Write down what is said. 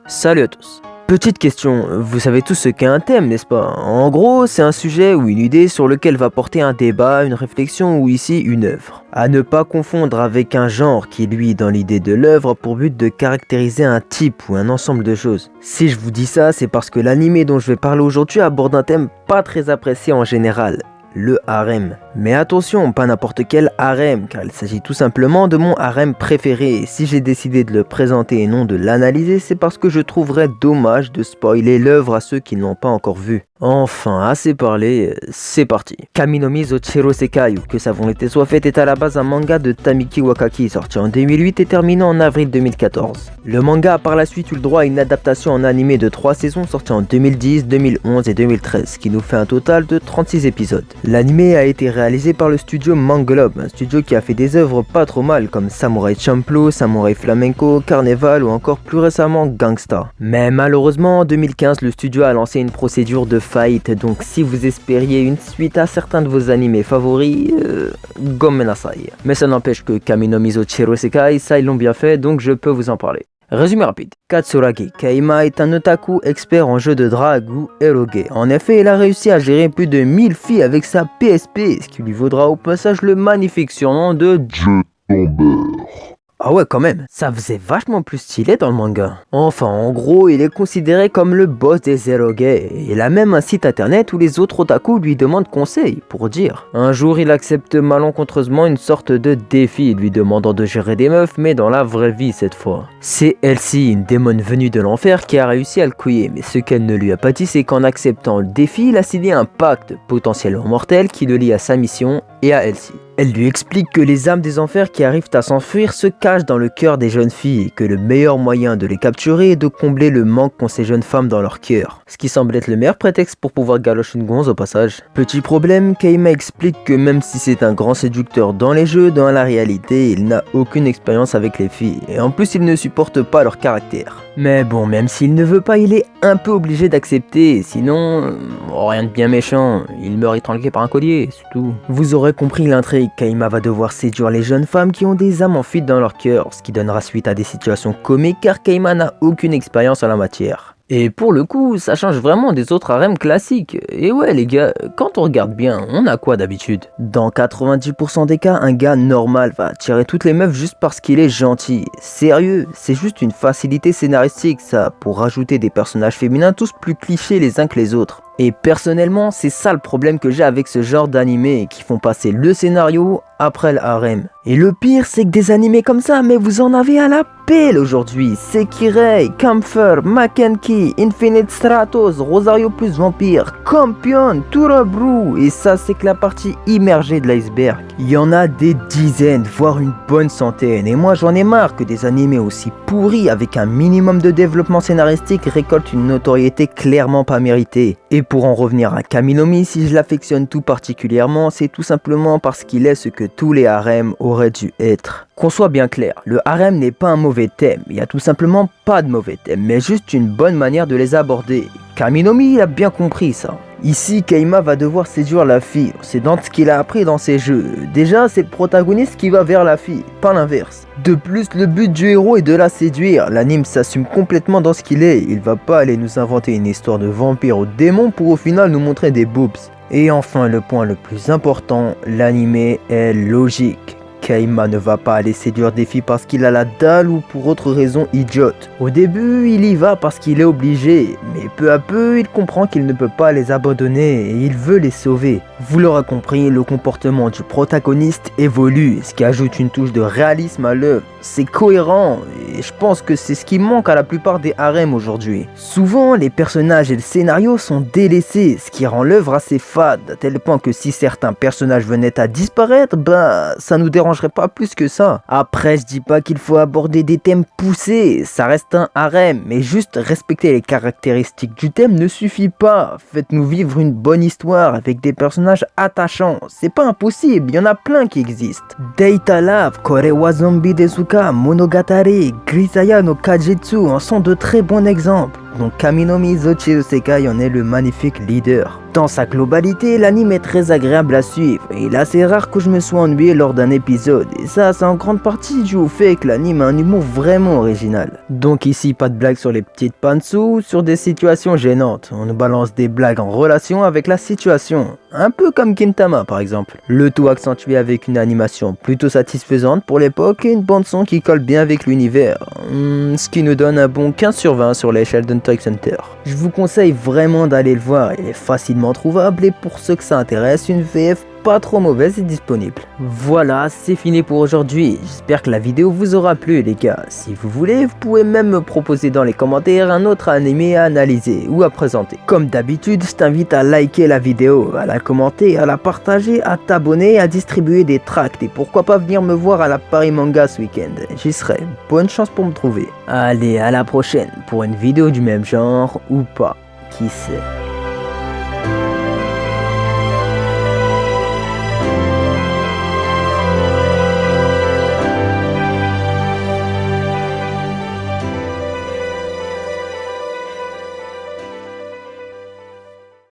Salut à tous. Petite question, vous savez tous ce qu'est un thème, n'est-ce pas? En gros, c'est un sujet ou une idée sur lequel va porter un débat, une réflexion ou ici une œuvre. À ne pas confondre avec un genre qui, lui, dans l'idée de l'œuvre, a pour but de caractériser un type ou un ensemble de choses. Si je vous dis ça, c'est parce que l'anime dont je vais parler aujourd'hui aborde un thème pas très apprécié en général. Le harem. Mais attention, pas n'importe quel harem, car il s'agit tout simplement de mon harem préféré. Et si j'ai décidé de le présenter et non de l'analyser, c'est parce que je trouverais dommage de spoiler l'œuvre à ceux qui ne l'ont pas encore vue. Enfin, assez parlé, c'est parti. Kami no Mizo Chiro Sekai, ou que sa volonté soit faite, est à la base un manga de Tamiki Wakaki, sorti en 2008 et terminé en avril 2014. Le manga a par la suite eu le droit à une adaptation en animé de 3 saisons sorties en 2010, 2011 et 2013, qui nous fait un total de 36 épisodes. L'animé a été réalisé par le studio Manglobe, un studio qui a fait des œuvres pas trop mal comme Samurai Champloo, Samurai Flamenco, Carnival ou encore plus récemment Gangsta. Mais malheureusement en 2015 le studio a lancé une procédure de faillite, donc si vous espériez une suite à certains de vos animés favoris, gomenasai. Mais ça n'empêche que Kami no Mizo Chiro Sekai, ça ils l'ont bien fait, donc je peux vous en parler. Résumé rapide. Katsuragi Keima est un otaku expert en jeux de drague ou eroge. En effet, il a réussi à gérer plus de 1000 filles avec sa PSP, ce qui lui vaudra au passage le magnifique surnom de Jet-Tomber. Ah ouais, quand même, ça faisait vachement plus stylé dans le manga. Enfin, en gros, il est considéré comme le boss des eroge. Il a même un site internet où les autres otaku lui demandent conseil, pour dire. Un jour, il accepte malencontreusement une sorte de défi, lui demandant de gérer des meufs, mais dans la vraie vie cette fois. C'est Elsie, une démone venue de l'enfer, qui a réussi à le couiller, mais ce qu'elle ne lui a pas dit, c'est qu'en acceptant le défi, il a signé un pacte potentiellement mortel qui le lie à sa mission et à Elsie. Elle lui explique que les âmes des enfers qui arrivent à s'enfuir se cachent dans le cœur des jeunes filles et que le meilleur moyen de les capturer est de combler le manque qu'ont ces jeunes femmes dans leur cœur. Ce qui semble être le meilleur prétexte pour pouvoir galocher une gonze au passage. Petit problème, Keima explique que même si c'est un grand séducteur dans les jeux, dans la réalité, il n'a aucune expérience avec les filles. Et en plus, il ne supporte pas leur caractère. Mais bon, même s'il ne veut pas, il est un peu obligé d'accepter, sinon, rien de bien méchant, il meurt étranglé par un collier, c'est tout. Vous aurez compris l'intrigue, Keima va devoir séduire les jeunes femmes qui ont des âmes en fuite dans leur cœur, ce qui donnera suite à des situations comiques car Keima n'a aucune expérience en la matière. Et pour le coup, ça change vraiment des autres harems classiques. Et ouais les gars, quand on regarde bien, on a quoi d'habitude? Dans 90% des cas, un gars normal va attirer toutes les meufs juste parce qu'il est gentil. Sérieux, c'est juste une facilité scénaristique ça, pour rajouter des personnages féminins tous plus clichés les uns que les autres. Et personnellement, c'est ça le problème que j'ai avec ce genre d'animés qui font passer le scénario après le harem. Et le pire, c'est que des animés comme ça, mais vous en avez à la pelle aujourd'hui. Sekirei, Camphor, Makenki, Infinite Stratos, Rosario plus Vampire, Campion, Turabru. Et ça, c'est que la partie immergée de l'iceberg. Il y en a des dizaines, voire une bonne centaine. Et moi, j'en ai marre que des animés aussi pourris avec un minimum de développement scénaristique récoltent une notoriété clairement pas méritée. Et pour en revenir à Kami no Mi, si je l'affectionne tout particulièrement, c'est tout simplement parce qu'il est ce que tous les harems auraient dû être. Qu'on soit bien clair, le harem n'est pas un mauvais thème, il n'y a tout simplement pas de mauvais thème, mais juste une bonne manière de les aborder. Kami no Mi, il a bien compris ça. Ici, Keima va devoir séduire la fille, c'est dans ce qu'il a appris dans ses jeux. Déjà, c'est le protagoniste qui va vers la fille, pas l'inverse. De plus, le but du héros est de la séduire, l'anime s'assume complètement dans ce qu'il est, il va pas aller nous inventer une histoire de vampire ou de démon pour au final nous montrer des boobs. Et enfin, le point le plus important, l'anime est logique. Keima ne va pas aller séduire des filles parce qu'il a la dalle ou pour autre raison idiote. Au début, il y va parce qu'il est obligé, mais peu à peu, il comprend qu'il ne peut pas les abandonner et il veut les sauver. Vous l'aurez compris, le comportement du protagoniste évolue, ce qui ajoute une touche de réalisme à l'œuvre. C'est cohérent et je pense que c'est ce qui manque à la plupart des harems aujourd'hui. Souvent, les personnages et le scénario sont délaissés, ce qui rend l'œuvre assez fade, à tel point que si certains personnages venaient à disparaître, ça nous dérangerait pas plus que ça. Après, je dis pas qu'il faut aborder des thèmes poussés, ça reste un harem, mais juste respecter les caractéristiques du thème ne suffit pas. Faites-nous vivre une bonne histoire avec des personnages attachants, c'est pas impossible, il y en a plein qui existent. Data Love, Kore wa Zombie Desuka, Monogatari, Grisaya no Kajitsu en sont de très bons exemples. Donc Kami no Mizo Chiro Sekai en est le magnifique leader. Dans sa globalité, l'anime est très agréable à suivre et il est assez rare que je me sois ennuyé lors d'un épisode et ça c'est en grande partie dû au fait que l'anime a un humour vraiment original. Donc ici pas de blagues sur les petites pantsues ou sur des situations gênantes, on nous balance des blagues en relation avec la situation, un peu comme Gintama par exemple. Le tout accentué avec une animation plutôt satisfaisante pour l'époque et une bande son qui colle bien avec l'univers, ce qui nous donne un bon 15 sur 20 sur l'échelle d'Hunter x Hunter. Je vous conseille vraiment d'aller le voir, il est facilement trouvable et pour ceux que ça intéresse, une VF pas trop mauvaise est disponible. Voilà, c'est fini pour aujourd'hui. J'espère que la vidéo vous aura plu les gars. Si vous voulez, vous pouvez même me proposer dans les commentaires un autre animé à analyser ou à présenter. Comme d'habitude, je t'invite à liker la vidéo, à la commenter, à la partager, à t'abonner, à distribuer des tracts et pourquoi pas venir me voir à la Paris Manga ce week-end. J'y serai. Bonne chance pour me trouver. Allez, à la prochaine pour une vidéo du même genre ou pas. Qui sait.